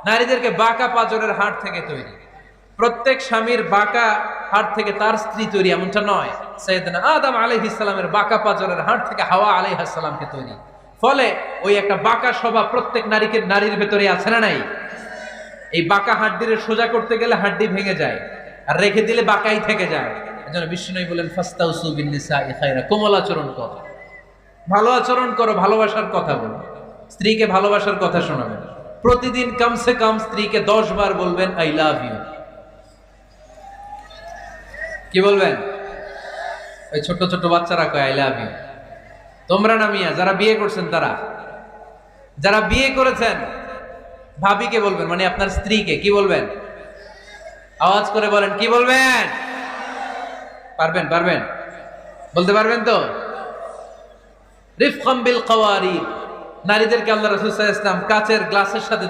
নারীদেরকে বাঁকা পাঁজরের হাড় থেকে তৈরি। প্রত্যেক স্বামীর বাঁকা হাড় থেকে তার স্ত্রী তৈরি এমনটা নয়। সাইয়েদনা আদম আলাইহিস সালামের বাঁকা পাঁজরের হাড় থেকে হাওয়া আলাইহিস সালামকে তৈরি। ফলে ওই একটা বাঁকা স্বভাব প্রত্যেক নারীর ভেতরে আছে না নাই? এই বাঁকা হাড্ডিরে সোজা করতে গেলে হাড্ডি ভেঙে যায়, আর রেখে দিলে বাঁকাই থেকে যায়। এজন্য বিষ্ণু বলেন ফাস্তাউসু বিন নিসাই খায়রা, কোমল আচরণ করো, ভালো আচরণ করো, ভালোবাসার কথা বলো, স্ত্রীকে ভালোবাসার কথা শোনাবেন। প্রতিদিন কমসে কম স্ত্রীকে 10 বার বলবেন আই লাভ ইউ। কি বলবেন? ওই ছোট ছোট বাচ্চারা কয় আই লাভ ইউ। তোমরা না মিয়া, যারা বিয়ে করছেন তারা, যারা বিয়ে করেছেন ভাবিকে বলবেন, মানে আপনার স্ত্রীকে কি বলবেন? আওয়াজ করে বলেন, কি বলবেন? পারবেন? বলতে পারবেন তো? রিফকাম বিল কাওয়ারিদ, নারীদেরকে আল্লাহ রাসূল সাল্লাল্লাহু আলাইহি ওয়াসাল্লাম কাচের গ্লাসের সাথে